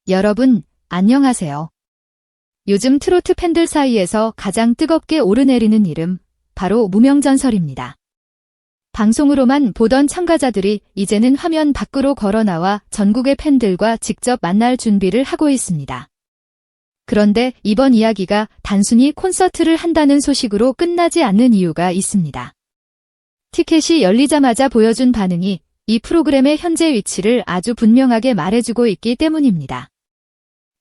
여러분, 안녕하세요. 요즘 트로트 팬들 사이에서 가장 뜨겁게 오르내리는 이름, 바로 무명전설입니다. 방송으로만 보던 참가자들이 이제는 화면 밖으로 걸어나와 전국의 팬들과 직접 만날 준비를 하고 있습니다. 그런데 이번 이야기가 단순히 콘서트를 한다는 소식으로 끝나지 않는 이유가 있습니다. 티켓이 열리자마자 보여준 반응이 이 프로그램의 현재 위치를 아주 분명하게 말해주고 있기 때문입니다.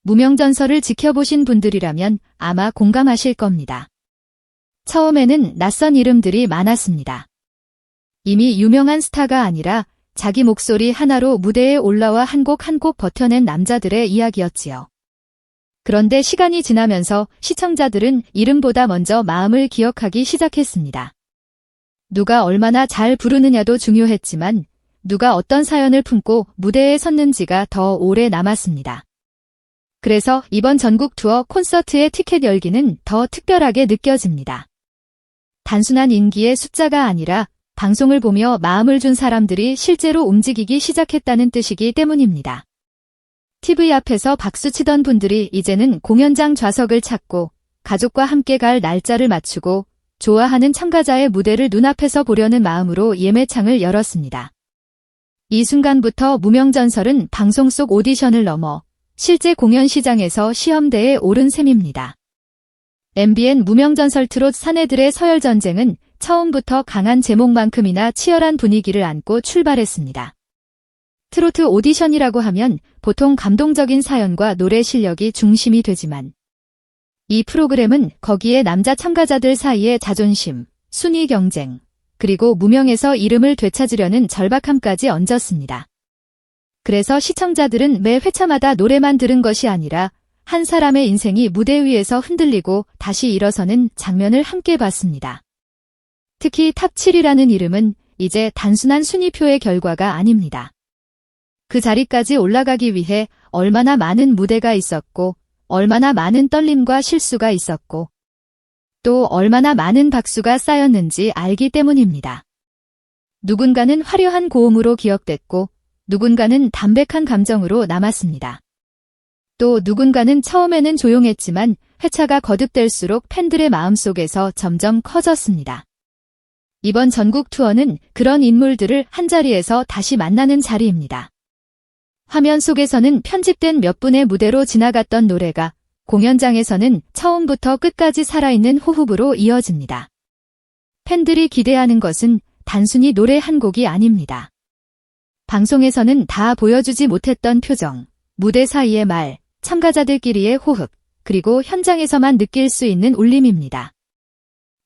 무명전설을 지켜보신 분들이라면 아마 공감하실 겁니다. 처음에는 낯선 이름들이 많았습니다. 이미 유명한 스타가 아니라 자기 목소리 하나로 무대에 올라와 한 곡 한 곡 버텨낸 남자들의 이야기였지요. 그런데 시간이 지나면서 시청자들은 이름보다 먼저 마음을 기억하기 시작했습니다. 누가 얼마나 잘 부르느냐도 중요했지만 누가 어떤 사연을 품고 무대에 섰는지가 더 오래 남았습니다. 그래서 이번 전국 투어 콘서트의 티켓 열기는 더 특별하게 느껴집니다. 단순한 인기의 숫자가 아니라 방송을 보며 마음을 준 사람들이 실제로 움직이기 시작했다는 뜻이기 때문입니다. TV 앞에서 박수치던 분들이 이제는 공연장 좌석을 찾고 가족과 함께 갈 날짜를 맞추고 좋아하는 참가자의 무대를 눈앞에서 보려는 마음으로 예매창을 열었습니다. 이 순간부터 무명전설은 방송 속 오디션을 넘어 실제 공연 시장에서 시험대에 오른 셈입니다. MBN 무명전설 트롯 사내들의 서열전쟁은 처음부터 강한 제목만큼이나 치열한 분위기를 안고 출발했습니다. 트로트 오디션이라고 하면 보통 감동적인 사연과 노래 실력이 중심이 되지만 이 프로그램은 거기에 남자 참가자들 사이의 자존심, 순위 경쟁, 그리고 무명에서 이름을 되찾으려는 절박함까지 얹었습니다. 그래서 시청자들은 매 회차마다 노래만 들은 것이 아니라 한 사람의 인생이 무대 위에서 흔들리고 다시 일어서는 장면을 함께 봤습니다. 특히 탑7이라는 이름은 이제 단순한 순위표의 결과가 아닙니다. 그 자리까지 올라가기 위해 얼마나 많은 무대가 있었고, 얼마나 많은 떨림과 실수가 있었고, 또 얼마나 많은 박수가 쌓였는지 알기 때문입니다. 누군가는 화려한 고음으로 기억됐고, 누군가는 담백한 감정으로 남았습니다. 또 누군가는 처음에는 조용했지만 회차가 거듭될수록 팬들의 마음속에서 점점 커졌습니다. 이번 전국 투어는 그런 인물들을 한자리에서 다시 만나는 자리입니다. 화면 속에서는 편집된 몇 분의 무대로 지나갔던 노래가 공연장에서는 처음부터 끝까지 살아있는 호흡으로 이어집니다. 팬들이 기대하는 것은 단순히 노래 한 곡이 아닙니다. 방송에서는 다 보여주지 못했던 표정, 무대 사이의 말, 참가자들끼리의 호흡, 그리고 현장에서만 느낄 수 있는 울림입니다.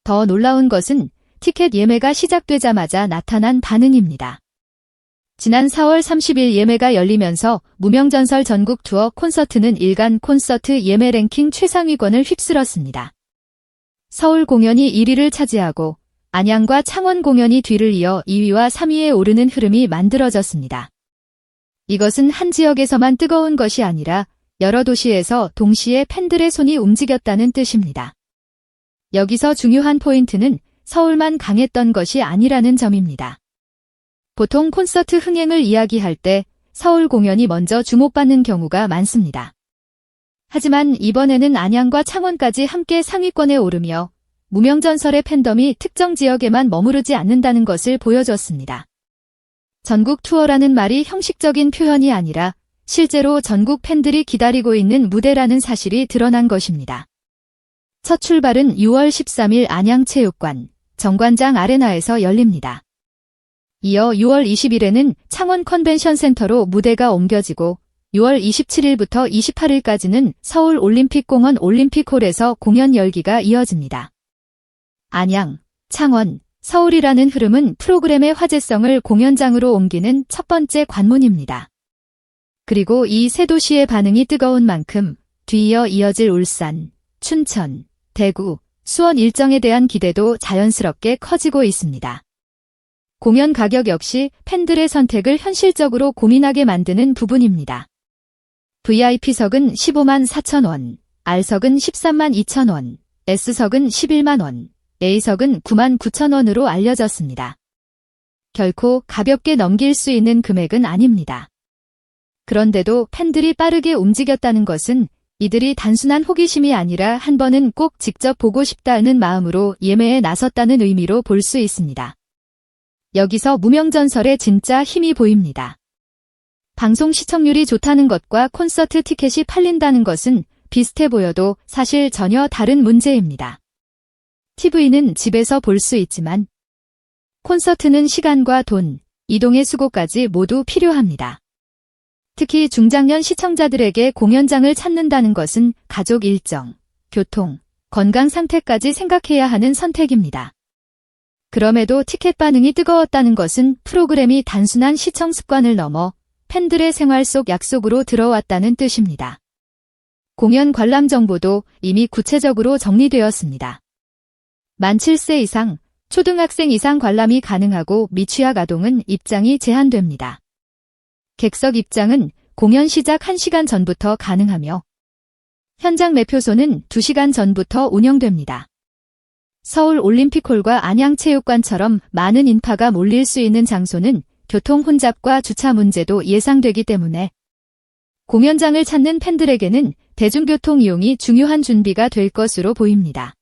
더 놀라운 것은 티켓 예매가 시작되자마자 나타난 반응입니다. 지난 4월 30일 예매가 열리면서 무명전설 전국 투어 콘서트는 일간 콘서트 예매 랭킹 최상위권을 휩쓸었습니다. 서울 공연이 1위를 차지하고 안양과 창원 공연이 뒤를 이어 2위와 3위에 오르는 흐름이 만들어졌습니다. 이것은 한 지역에서만 뜨거운 것이 아니라 여러 도시에서 동시에 팬들의 손이 움직였다는 뜻입니다. 여기서 중요한 포인트는 서울만 강했던 것이 아니라는 점입니다. 보통 콘서트 흥행을 이야기할 때 서울 공연이 먼저 주목받는 경우가 많습니다. 하지만 이번에는 안양과 창원까지 함께 상위권에 오르며 무명전설의 팬덤이 특정 지역에만 머무르지 않는다는 것을 보여줬습니다. 전국 투어라는 말이 형식적인 표현이 아니라 실제로 전국 팬들이 기다리고 있는 무대라는 사실이 드러난 것입니다. 첫 출발은 6월 13일 안양체육관, 정관장 아레나에서 열립니다. 이어 6월 20일에는 창원 컨벤션센터로 무대가 옮겨지고 6월 27일부터 28일까지는 서울 올림픽공원 올림픽홀에서 공연 열기가 이어집니다. 안양, 창원, 서울이라는 흐름은 프로그램의 화제성을 공연장으로 옮기는 첫 번째 관문입니다. 그리고 이 세 도시의 반응이 뜨거운 만큼 뒤이어 이어질 울산, 춘천, 대구, 수원 일정에 대한 기대도 자연스럽게 커지고 있습니다. 공연 가격 역시 팬들의 선택을 현실적으로 고민하게 만드는 부분입니다. VIP석은 15만 4천 원, R석은 13만 2천 원, S석은 11만 원, A석은 9만 9천 원으로 알려졌습니다. 결코 가볍게 넘길 수 있는 금액은 아닙니다. 그런데도 팬들이 빠르게 움직였다는 것은 이들이 단순한 호기심이 아니라 한 번은 꼭 직접 보고 싶다는 마음으로 예매에 나섰다는 의미로 볼 수 있습니다. 여기서 무명전설의 진짜 힘이 보입니다. 방송 시청률이 좋다는 것과 콘서트 티켓이 팔린다는 것은 비슷해 보여도 사실 전혀 다른 문제입니다. TV는 집에서 볼 수 있지만 콘서트는 시간과 돈, 이동의 수고까지 모두 필요합니다. 특히 중장년 시청자들에게 공연장을 찾는다는 것은 가족 일정, 교통, 건강 상태까지 생각해야 하는 선택입니다. 그럼에도 티켓 반응이 뜨거웠다는 것은 프로그램이 단순한 시청 습관을 넘어 팬들의 생활 속 약속으로 들어왔다는 뜻입니다. 공연 관람 정보도 이미 구체적으로 정리되었습니다. 만 7세 이상, 초등학생 이상 관람이 가능하고 미취학 아동은 입장이 제한됩니다. 객석 입장은 공연 시작 1시간 전부터 가능하며 현장 매표소는 2시간 전부터 운영됩니다. 서울 올림픽홀과 안양체육관처럼 많은 인파가 몰릴 수 있는 장소는 교통 혼잡과 주차 문제도 예상되기 때문에 공연장을 찾는 팬들에게는 대중교통 이용이 중요한 준비가 될 것으로 보입니다.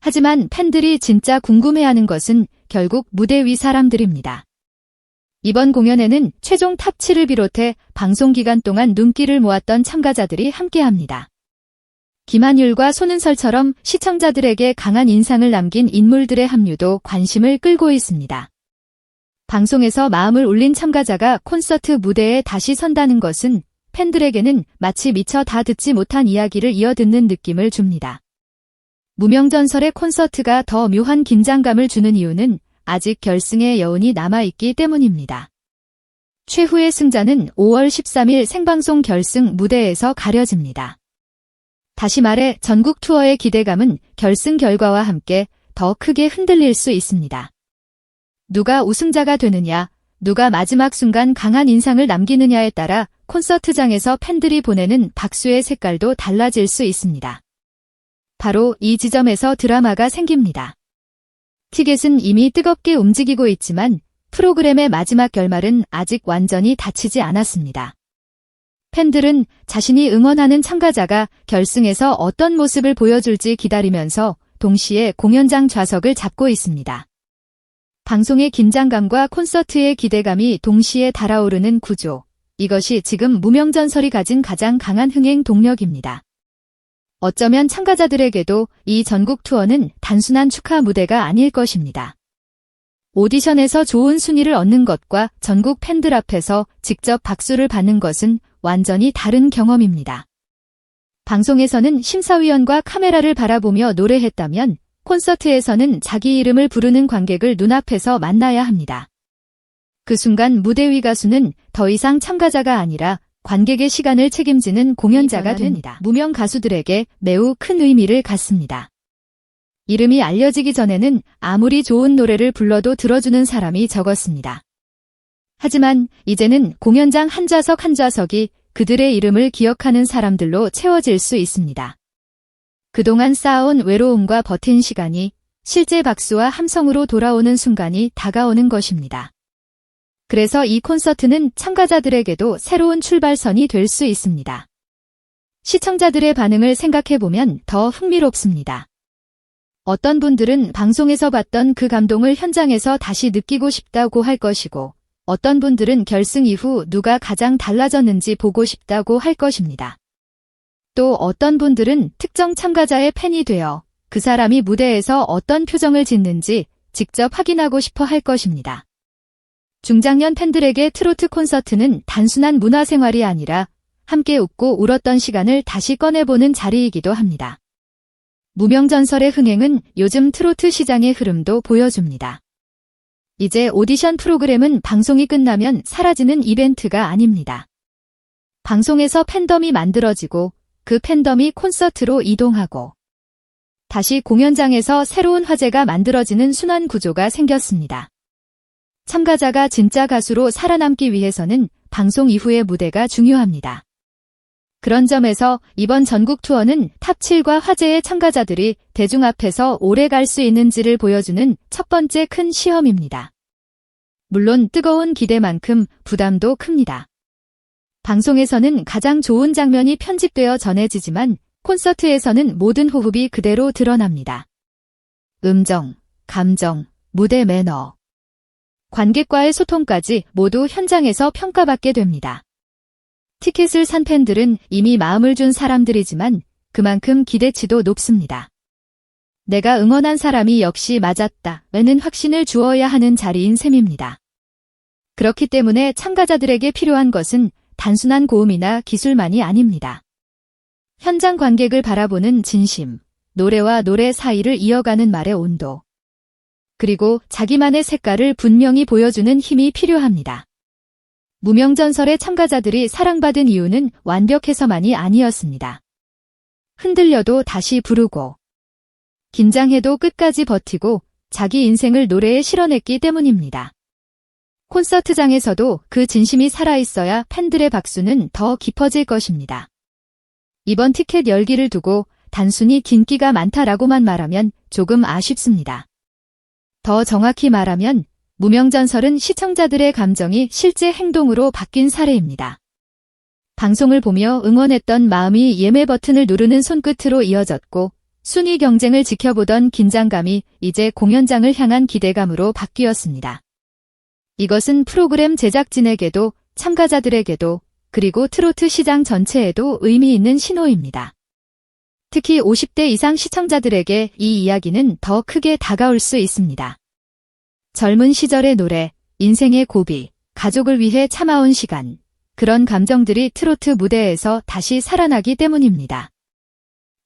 하지만 팬들이 진짜 궁금해하는 것은 결국 무대 위 사람들입니다. 이번 공연에는 최종 탑7을 비롯해 방송 기간 동안 눈길을 모았던 참가자들이 함께합니다. 김한율과 손은설처럼 시청자들에게 강한 인상을 남긴 인물들의 합류도 관심을 끌고 있습니다. 방송에서 마음을 울린 참가자가 콘서트 무대에 다시 선다는 것은 팬들에게는 마치 미처 다 듣지 못한 이야기를 이어듣는 느낌을 줍니다. 무명전설의 콘서트가 더 묘한 긴장감을 주는 이유는 아직 결승의 여운이 남아있기 때문입니다. 최후의 승자는 5월 13일 생방송 결승 무대에서 가려집니다. 다시 말해 전국 투어의 기대감은 결승 결과와 함께 더 크게 흔들릴 수 있습니다. 누가 우승자가 되느냐, 누가 마지막 순간 강한 인상을 남기느냐에 따라 콘서트장에서 팬들이 보내는 박수의 색깔도 달라질 수 있습니다. 바로 이 지점에서 드라마가 생깁니다. 티켓은 이미 뜨겁게 움직이고 있지만 프로그램의 마지막 결말은 아직 완전히 닫히지 않았습니다. 팬들은 자신이 응원하는 참가자가 결승에서 어떤 모습을 보여줄지 기다리면서 동시에 공연장 좌석을 잡고 있습니다. 방송의 긴장감과 콘서트의 기대감이 동시에 달아오르는 구조. 이것이 지금 무명전설이 가진 가장 강한 흥행 동력입니다. 어쩌면 참가자들에게도 이 전국 투어는 단순한 축하 무대가 아닐 것입니다. 오디션에서 좋은 순위를 얻는 것과 전국 팬들 앞에서 직접 박수를 받는 것은 완전히 다른 경험입니다. 방송에서는 심사위원과 카메라를 바라보며 노래했다면 콘서트에서는 자기 이름을 부르는 관객을 눈앞에서 만나야 합니다. 그 순간 무대 위 가수는 더 이상 참가자가 아니라 관객의 시간을 책임지는 공연자가 됩니다. 무명 가수들에게 매우 큰 의미를 갖습니다. 이름이 알려지기 전에는 아무리 좋은 노래를 불러도 들어주는 사람이 적었습니다. 하지만 이제는 공연장 한 좌석 한 좌석이 그들의 이름을 기억하는 사람들로 채워질 수 있습니다. 그동안 쌓아온 외로움과 버틴 시간이 실제 박수와 함성으로 돌아오는 순간이 다가오는 것입니다. 그래서 이 콘서트는 참가자들에게도 새로운 출발선이 될 수 있습니다. 시청자들의 반응을 생각해보면 더 흥미롭습니다. 어떤 분들은 방송에서 봤던 그 감동을 현장에서 다시 느끼고 싶다고 할 것이고, 어떤 분들은 결승 이후 누가 가장 달라졌는지 보고 싶다고 할 것입니다. 또 어떤 분들은 특정 참가자의 팬이 되어 그 사람이 무대에서 어떤 표정을 짓는지 직접 확인하고 싶어 할 것입니다. 중장년 팬들에게 트로트 콘서트는 단순한 문화생활이 아니라 함께 웃고 울었던 시간을 다시 꺼내보는 자리이기도 합니다. 무명전설의 흥행은 요즘 트로트 시장의 흐름도 보여줍니다. 이제 오디션 프로그램은 방송이 끝나면 사라지는 이벤트가 아닙니다. 방송에서 팬덤이 만들어지고 그 팬덤이 콘서트로 이동하고 다시 공연장에서 새로운 화제가 만들어지는 순환 구조가 생겼습니다. 참가자가 진짜 가수로 살아남기 위해서는 방송 이후의 무대가 중요합니다. 그런 점에서 이번 전국 투어는 탑7과 화제의 참가자들이 대중 앞에서 오래 갈 수 있는지를 보여주는 첫 번째 큰 시험입니다. 물론 뜨거운 기대만큼 부담도 큽니다. 방송에서는 가장 좋은 장면이 편집되어 전해지지만 콘서트에서는 모든 호흡이 그대로 드러납니다. 음정, 감정, 무대 매너, 관객과의 소통까지 모두 현장에서 평가받게 됩니다. 티켓을 산 팬들은 이미 마음을 준 사람들이지만 그만큼 기대치도 높습니다. 내가 응원한 사람이 역시 맞았다라는 확신을 주어야 하는 자리인 셈입니다. 그렇기 때문에 참가자들에게 필요한 것은 단순한 고음이나 기술만이 아닙니다. 현장 관객을 바라보는 진심, 노래와 노래 사이를 이어가는 말의 온도, 그리고 자기만의 색깔을 분명히 보여주는 힘이 필요합니다. 무명전설의 참가자들이 사랑받은 이유는 완벽해서만이 아니었습니다. 흔들려도 다시 부르고, 긴장해도 끝까지 버티고 자기 인생을 노래에 실어냈기 때문입니다. 콘서트장에서도 그 진심이 살아있어야 팬들의 박수는 더 깊어질 것입니다. 이번 티켓 열기를 두고 단순히 인기가 많다라고만 말하면 조금 아쉽습니다. 더 정확히 말하면 무명전설은 시청자들의 감정이 실제 행동으로 바뀐 사례입니다. 방송을 보며 응원했던 마음이 예매 버튼을 누르는 손끝으로 이어졌고 순위 경쟁을 지켜보던 긴장감이 이제 공연장을 향한 기대감으로 바뀌었습니다. 이것은 프로그램 제작진에게도 참가자들에게도 그리고 트로트 시장 전체에도 의미 있는 신호입니다. 특히 50대 이상 시청자들에게 이 이야기는 더 크게 다가올 수 있습니다. 젊은 시절의 노래, 인생의 고비, 가족을 위해 참아온 시간, 그런 감정들이 트로트 무대에서 다시 살아나기 때문입니다.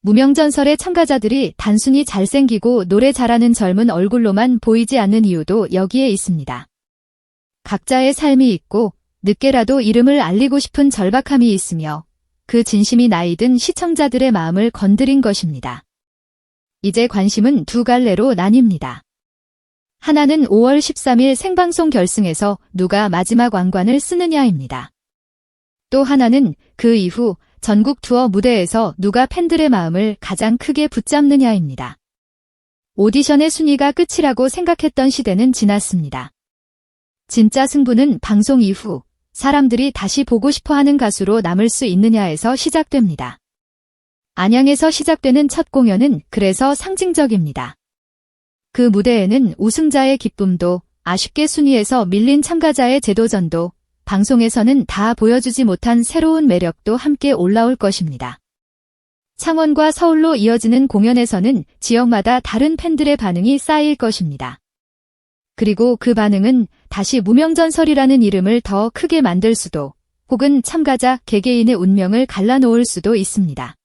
무명전설의 참가자들이 단순히 잘생기고 노래 잘하는 젊은 얼굴로만 보이지 않는 이유도 여기에 있습니다. 각자의 삶이 있고 늦게라도 이름을 알리고 싶은 절박함이 있으며 그 진심이 나이든 시청자들의 마음을 건드린 것입니다. 이제 관심은 두 갈래로 나뉩니다. 하나는 5월 13일 생방송 결승에서 누가 마지막 왕관을 쓰느냐입니다. 또 하나는 그 이후 전국 투어 무대에서 누가 팬들의 마음을 가장 크게 붙잡느냐입니다. 오디션의 순위가 끝이라고 생각했던 시대는 지났습니다. 진짜 승부는 방송 이후 사람들이 다시 보고 싶어하는 가수로 남을 수 있느냐에서 시작됩니다. 안양에서 시작되는 첫 공연은 그래서 상징적입니다. 그 무대에는 우승자의 기쁨도 아쉽게 순위에서 밀린 참가자의 재도전도 방송에서는 다 보여주지 못한 새로운 매력도 함께 올라올 것입니다. 창원과 서울로 이어지는 공연에서는 지역마다 다른 팬들의 반응이 쌓일 것입니다. 그리고 그 반응은 다시 무명전설이라는 이름을 더 크게 만들 수도 혹은 참가자 개개인의 운명을 갈라놓을 수도 있습니다.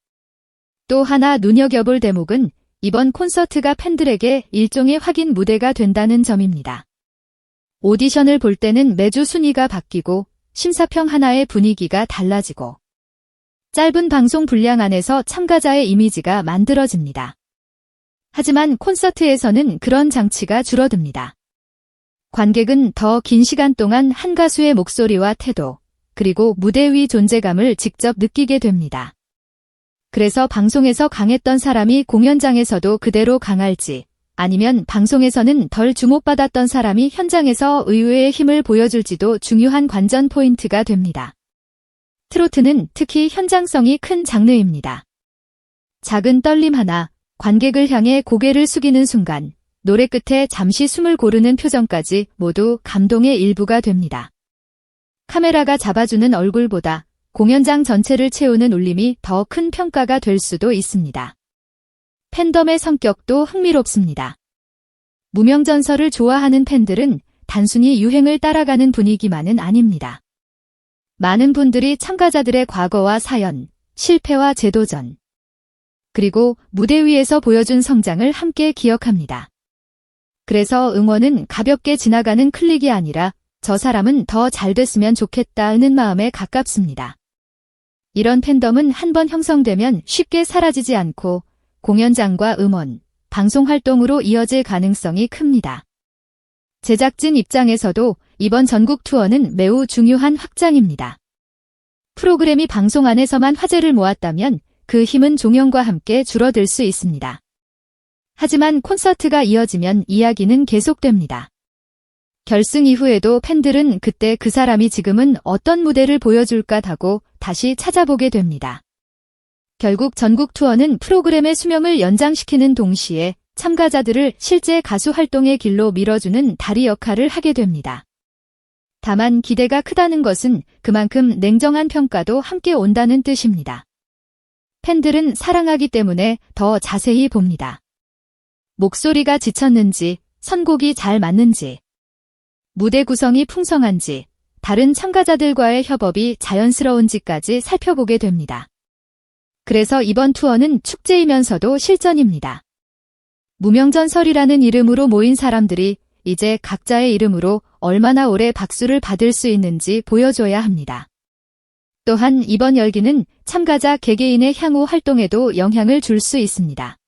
또 하나 눈여겨볼 대목은 이번 콘서트가 팬들에게 일종의 확인 무대가 된다는 점입니다. 오디션을 볼 때는 매주 순위가 바뀌고 심사평 하나의 분위기가 달라지고 짧은 방송 분량 안에서 참가자의 이미지가 만들어집니다. 하지만 콘서트에서는 그런 장치가 줄어듭니다. 관객은 더 긴 시간 동안 한 가수의 목소리와 태도, 그리고 무대 위 존재감을 직접 느끼게 됩니다. 그래서 방송에서 강했던 사람이 공연장에서도 그대로 강할지, 아니면 방송에서는 덜 주목받았던 사람이 현장에서 의외의 힘을 보여줄지도 중요한 관전 포인트가 됩니다. 트로트는 특히 현장성이 큰 장르입니다. 작은 떨림 하나, 관객을 향해 고개를 숙이는 순간, 노래 끝에 잠시 숨을 고르는 표정까지 모두 감동의 일부가 됩니다. 카메라가 잡아주는 얼굴보다 공연장 전체를 채우는 울림이 더 큰 평가가 될 수도 있습니다. 팬덤의 성격도 흥미롭습니다. 무명전설을 좋아하는 팬들은 단순히 유행을 따라가는 분위기만은 아닙니다. 많은 분들이 참가자들의 과거와 사연, 실패와 재도전, 그리고 무대 위에서 보여준 성장을 함께 기억합니다. 그래서 응원은 가볍게 지나가는 클릭이 아니라 저 사람은 더 잘 됐으면 좋겠다는 마음에 가깝습니다. 이런 팬덤은 한번 형성되면 쉽게 사라지지 않고 공연장과 음원, 방송 활동으로 이어질 가능성이 큽니다. 제작진 입장에서도 이번 전국 투어는 매우 중요한 확장입니다. 프로그램이 방송 안에서만 화제를 모았다면 그 힘은 종영과 함께 줄어들 수 있습니다. 하지만 콘서트가 이어지면 이야기는 계속됩니다. 결승 이후에도 팬들은 그때 그 사람이 지금은 어떤 무대를 보여줄까 하고 다시 찾아보게 됩니다. 결국 전국 투어는 프로그램의 수명을 연장시키는 동시에 참가자들을 실제 가수 활동의 길로 밀어주는 다리 역할을 하게 됩니다. 다만 기대가 크다는 것은 그만큼 냉정한 평가도 함께 온다는 뜻입니다. 팬들은 사랑하기 때문에 더 자세히 봅니다. 목소리가 지쳤는지, 선곡이 잘 맞는지, 무대 구성이 풍성한지, 다른 참가자들과의 협업이 자연스러운지까지 살펴보게 됩니다. 그래서 이번 투어는 축제이면서도 실전입니다. 무명전설이라는 이름으로 모인 사람들이 이제 각자의 이름으로 얼마나 오래 박수를 받을 수 있는지 보여줘야 합니다. 또한 이번 열기는 참가자 개개인의 향후 활동에도 영향을 줄 수 있습니다.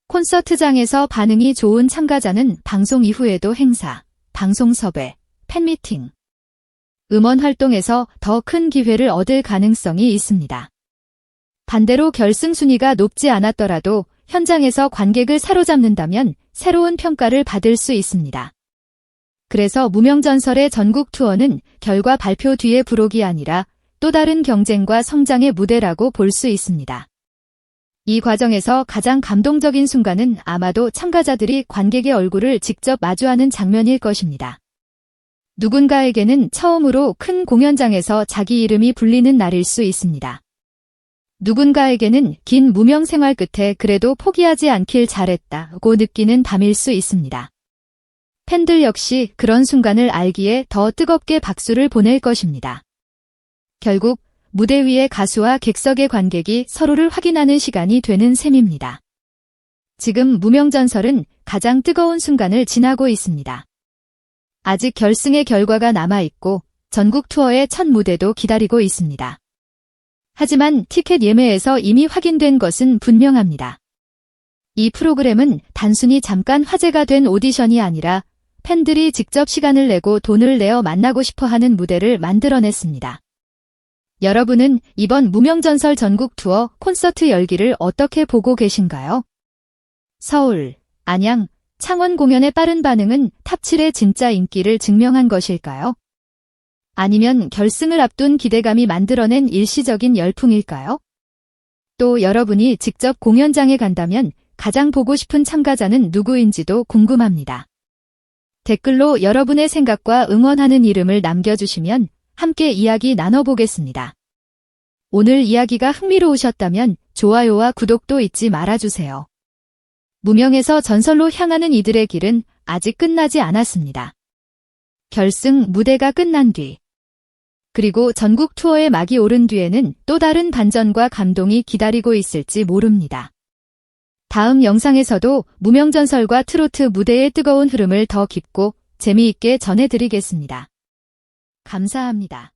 콘서트장에서 반응이 좋은 참가자는 방송 이후에도 행사, 방송 섭외, 팬미팅, 음원 활동에서 더 큰 기회를 얻을 가능성이 있습니다. 반대로 결승 순위가 높지 않았더라도 현장에서 관객을 사로잡는다면 새로운 평가를 받을 수 있습니다. 그래서 무명전설의 전국 투어는 결과 발표 뒤의 부록이 아니라 또 다른 경쟁과 성장의 무대라고 볼 수 있습니다. 이 과정에서 가장 감동적인 순간은 아마도 참가자들이 관객의 얼굴을 직접 마주하는 장면일 것입니다. 누군가에게는 처음으로 큰 공연장에서 자기 이름이 불리는 날일 수 있습니다. 누군가에게는 긴 무명 생활 끝에 그래도 포기하지 않길 잘했다고 느끼는 밤일 수 있습니다. 팬들 역시 그런 순간을 알기에 더 뜨겁게 박수를 보낼 것입니다. 결국 무대 위의 가수와 객석의 관객이 서로를 확인하는 시간이 되는 셈입니다. 지금 무명전설은 가장 뜨거운 순간을 지나고 있습니다. 아직 결승의 결과가 남아있고 전국 투어의 첫 무대도 기다리고 있습니다. 하지만 티켓 예매에서 이미 확인된 것은 분명합니다. 이 프로그램은 단순히 잠깐 화제가 된 오디션이 아니라 팬들이 직접 시간을 내고 돈을 내어 만나고 싶어하는 무대를 만들어냈습니다. 여러분은 이번 무명전설 전국 투어 콘서트 열기를 어떻게 보고 계신가요? 서울, 안양, 창원 공연의 빠른 반응은 탑7의 진짜 인기를 증명한 것일까요? 아니면 결승을 앞둔 기대감이 만들어낸 일시적인 열풍일까요? 또 여러분이 직접 공연장에 간다면 가장 보고 싶은 참가자는 누구인지도 궁금합니다. 댓글로 여러분의 생각과 응원하는 이름을 남겨주시면 함께 이야기 나눠보겠습니다. 오늘 이야기가 흥미로우셨다면 좋아요와 구독도 잊지 말아주세요. 무명에서 전설로 향하는 이들의 길은 아직 끝나지 않았습니다. 결승 무대가 끝난 뒤, 그리고 전국 투어의 막이 오른 뒤에는 또 다른 반전과 감동이 기다리고 있을지 모릅니다. 다음 영상에서도 무명전설과 트로트 무대의 뜨거운 흐름을 더 깊고 재미있게 전해드리겠습니다. 감사합니다.